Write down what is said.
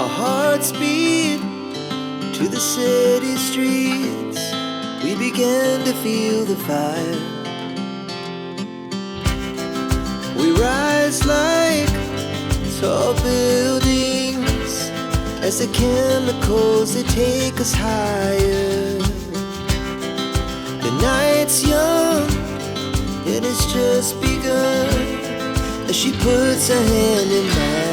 Our hearts beat to the city streets. We began to feel the fire. We rise like tall buildings as the chemicals, they take us higher. The night's young, it has just begun as she puts her hand in mine.